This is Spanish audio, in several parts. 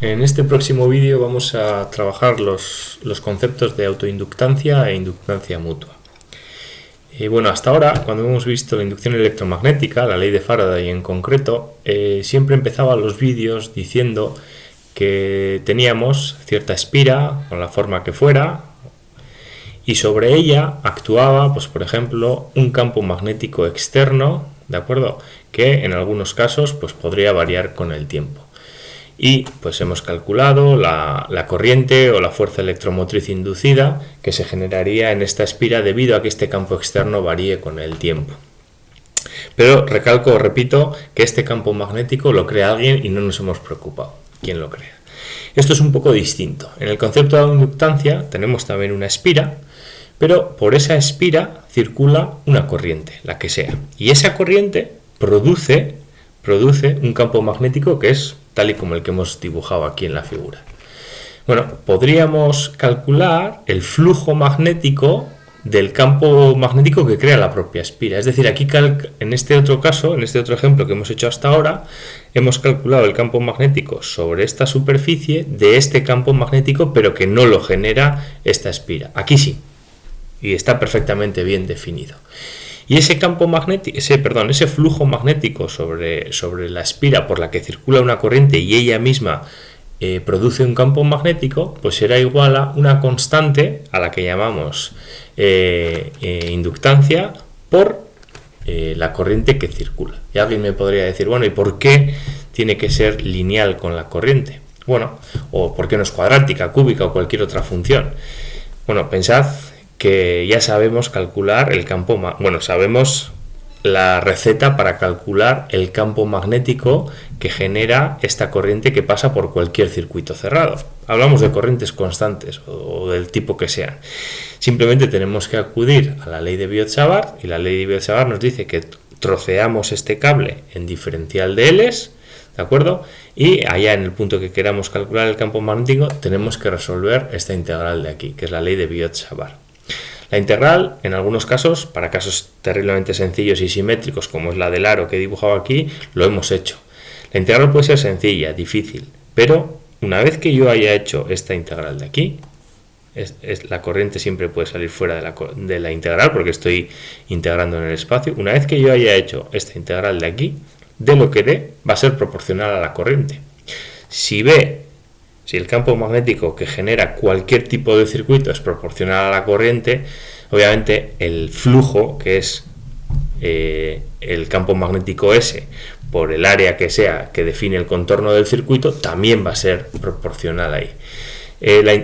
En este próximo vídeo vamos a trabajar los conceptos de autoinductancia e inductancia mutua. Bueno, hasta ahora, cuando hemos visto la inducción electromagnética, la ley de Faraday en concreto, siempre empezaba los vídeos diciendo que teníamos cierta espira, con la forma que fuera, y sobre ella actuaba, pues por ejemplo, un campo magnético externo, ¿de acuerdo?, que en algunos casos pues podría variar con el tiempo. Y pues hemos calculado la corriente o la fuerza electromotriz inducida que se generaría en esta espira debido a que este campo externo varíe con el tiempo. Pero recalco, repito, que este campo magnético lo crea alguien y no nos hemos preocupado quién lo crea. Esto es un poco distinto. En el concepto de inductancia tenemos también una espira, pero por esa espira circula una corriente, la que sea. Y esa corriente produce un campo magnético que es tal y como el que hemos dibujado aquí en la figura. Bueno, podríamos calcular el flujo magnético del campo magnético que crea la propia espira. Es decir, aquí en este otro caso, en este otro ejemplo que hemos hecho hasta ahora, hemos calculado el campo magnético sobre esta superficie de este campo magnético, pero que no lo genera esta espira. Aquí sí, y está perfectamente bien definido. Y ese campo magnético, ese flujo magnético sobre la espira por la que circula una corriente y ella misma produce un campo magnético, pues será igual a una constante a la que llamamos inductancia por la corriente que circula. Y alguien me podría decir, bueno, ¿y por qué tiene que ser lineal con la corriente? Bueno, o por qué no es cuadrática, cúbica o cualquier otra función. Bueno, pensad que ya sabemos calcular el campo, sabemos la receta para calcular el campo magnético que genera esta corriente que pasa por cualquier circuito cerrado. Hablamos de corrientes constantes o del tipo que sean. Simplemente tenemos que acudir a la ley de Biot-Savart y la ley de Biot-Savart nos dice que troceamos este cable en diferencial de L's, ¿de acuerdo? Y allá en el punto que queramos calcular el campo magnético tenemos que resolver esta integral de aquí, que es la ley de Biot-Savart. La integral, en algunos casos, para casos terriblemente sencillos y simétricos, como es la del aro que he dibujado aquí, lo hemos hecho. La integral puede ser sencilla, difícil, pero una vez que yo haya hecho esta integral de aquí, la corriente siempre puede salir fuera de la integral porque estoy integrando en el espacio. Una vez que yo haya hecho esta integral de aquí, de lo que dé va a ser proporcional a la corriente. Si el campo magnético que genera cualquier tipo de circuito es proporcional a la corriente, obviamente el flujo, que es el campo magnético S por el área que sea que define el contorno del circuito, también va a ser proporcional ahí.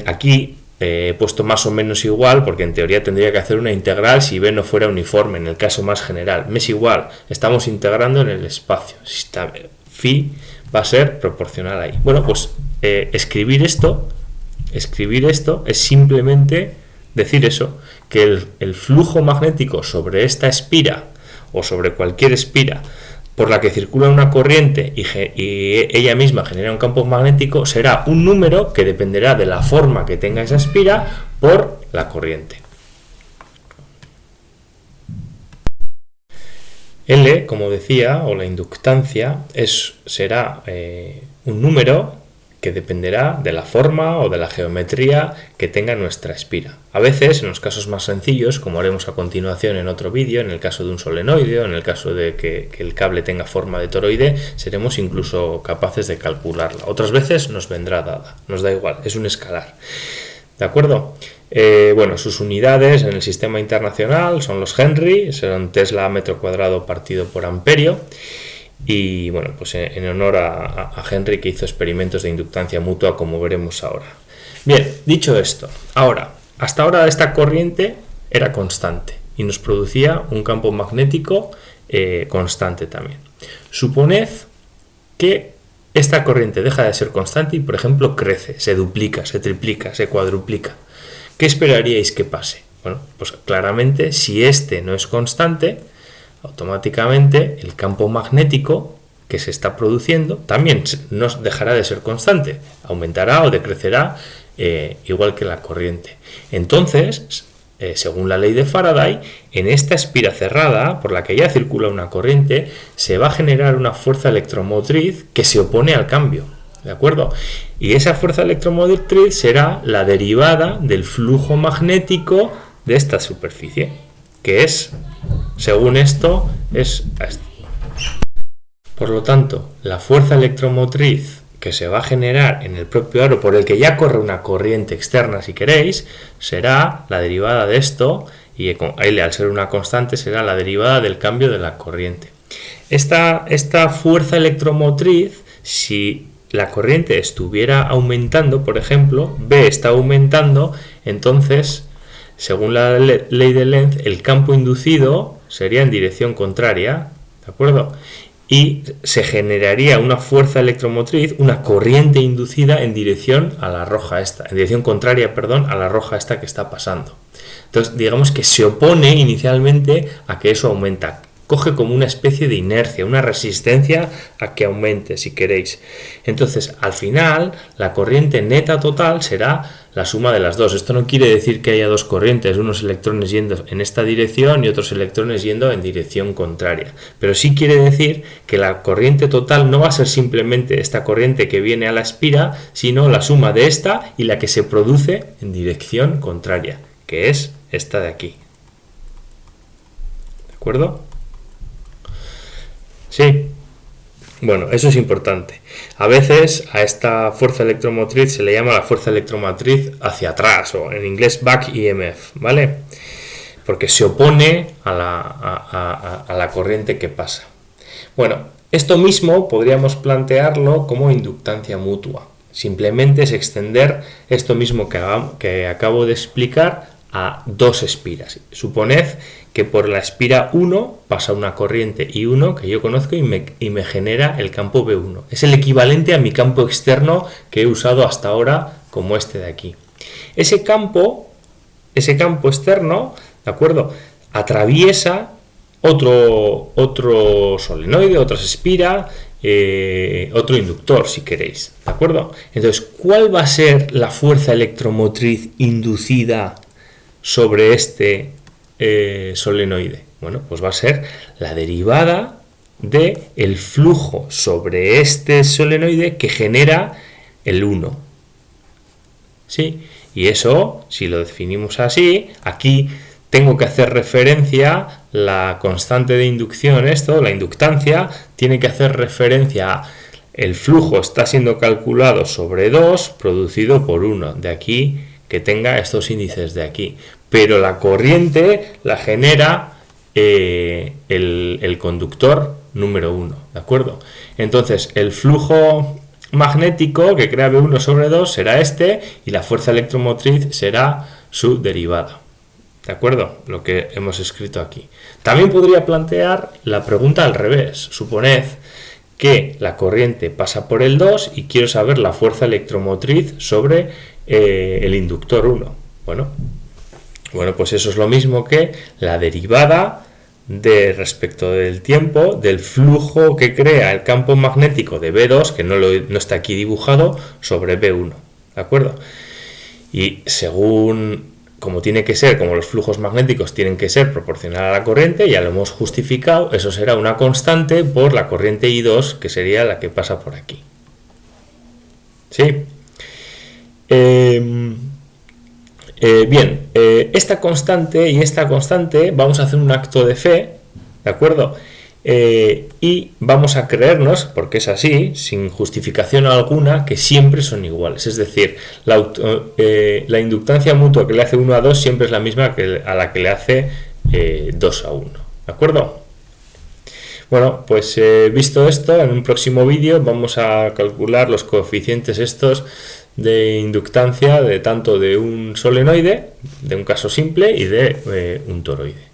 Aquí he puesto más o menos igual porque en teoría tendría que hacer una integral si B no fuera uniforme, en el caso más general. Me es igual, estamos integrando en el espacio. Si está phi va a ser proporcional ahí. Bueno, pues escribir esto es simplemente decir eso, que el flujo magnético sobre esta espira o sobre cualquier espira por la que circula una corriente y ella misma genera un campo magnético será un número que dependerá de la forma que tenga esa espira por la corriente. L, como decía, o la inductancia, será un número que dependerá de la forma o de la geometría que tenga nuestra espira. A veces, en los casos más sencillos, como haremos a continuación en otro vídeo, en el caso de un solenoide o en el caso de que el cable tenga forma de toroide, seremos incluso capaces de calcularla. Otras veces nos vendrá dada, nos da igual, es un escalar. ¿De acuerdo? Sus unidades en el sistema internacional son los Henry, son Tesla metro cuadrado partido por amperio. Y bueno, pues en honor a Henry, que hizo experimentos de inductancia mutua, como veremos ahora. Bien, dicho esto, hasta ahora esta corriente era constante y nos producía un campo magnético constante también. Suponed que esta corriente deja de ser constante y, por ejemplo, crece, se duplica, se triplica, se cuadruplica. ¿Qué esperaríais que pase? Bueno, pues claramente, si este no es constante, automáticamente el campo magnético que se está produciendo también no dejará de ser constante, aumentará o decrecerá igual que la corriente. Entonces, según la ley de Faraday, en esta espira cerrada por la que ya circula una corriente se va a generar una fuerza electromotriz que se opone al cambio. ¿de acuerdo? Y esa fuerza electromotriz será la derivada del flujo magnético de esta superficie, que es, según esto, es esto. Por lo tanto, la fuerza electromotriz que se va a generar en el propio aro, por el que ya corre una corriente externa, si queréis, será la derivada de esto, y L, al ser una constante, será la derivada del cambio de la corriente. Esta fuerza electromotriz, si la corriente estuviera aumentando, por ejemplo, B está aumentando, entonces, según la ley de Lenz, el campo inducido sería en dirección contraria, ¿de acuerdo? Y se generaría una fuerza electromotriz, una corriente inducida en dirección a la roja esta, en dirección contraria, perdón, a la roja esta que está pasando. Entonces, digamos que se opone inicialmente a que eso aumenta. Coge como una especie de inercia, una resistencia a que aumente, si queréis. Entonces, al final, la corriente neta total será la suma de las dos. Esto no quiere decir que haya dos corrientes, unos electrones yendo en esta dirección y otros electrones yendo en dirección contraria. Pero sí quiere decir que la corriente total no va a ser simplemente esta corriente que viene a la espira, sino la suma de esta y la que se produce en dirección contraria, que es esta de aquí. ¿De acuerdo? Sí, bueno, eso es importante. A veces a esta fuerza electromotriz se le llama la fuerza electromotriz hacia atrás, o en inglés back EMF, ¿vale? Porque se opone a la corriente que pasa. Bueno, esto mismo podríamos plantearlo como inductancia mutua. Simplemente es extender esto mismo que acabo de explicar a dos espiras. Suponed que por la espira 1 pasa una corriente I1 que yo conozco y me genera el campo B1. Es el equivalente a mi campo externo que he usado hasta ahora, como este de aquí. Ese campo externo, ¿de acuerdo?, atraviesa otro solenoide, otra espira, otro inductor, si queréis, ¿de acuerdo? Entonces, ¿cuál va a ser la fuerza electromotriz inducida sobre este solenoide? Bueno, pues va a ser la derivada del flujo sobre este solenoide que genera el 1. ¿Sí? Y eso, si lo definimos así, aquí tengo que hacer referencia, la constante de inducción, la inductancia, tiene que hacer referencia a el flujo está siendo calculado sobre 2 producido por 1. De aquí que tenga estos índices de aquí. Pero la corriente la genera el conductor número 1, ¿de acuerdo? Entonces, el flujo magnético que crea B1 sobre 2 será este y la fuerza electromotriz será su derivada, ¿de acuerdo? Lo que hemos escrito aquí. También podría plantear la pregunta al revés. Suponed que la corriente pasa por el 2 y quiero saber la fuerza electromotriz sobre el inductor 1. Bueno, pues eso es lo mismo que la derivada respecto del tiempo del flujo que crea el campo magnético de B2, que no está aquí dibujado, sobre B1, ¿de acuerdo? Y según como tiene que ser, como los flujos magnéticos tienen que ser proporcional a la corriente, ya lo hemos justificado, eso será una constante por la corriente I2, que sería la que pasa por aquí. ¿Sí? Bien, esta constante y esta constante vamos a hacer un acto de fe, ¿de acuerdo? Y vamos a creernos, porque es así, sin justificación alguna, que siempre son iguales. Es decir, la inductancia mutua que le hace 1 a 2 siempre es la misma a la que le hace 2 a 1. ¿De acuerdo? Bueno, pues visto esto, en un próximo vídeo vamos a calcular los coeficientes estos de inductancia tanto de un solenoide, de un caso simple, y de un toroide.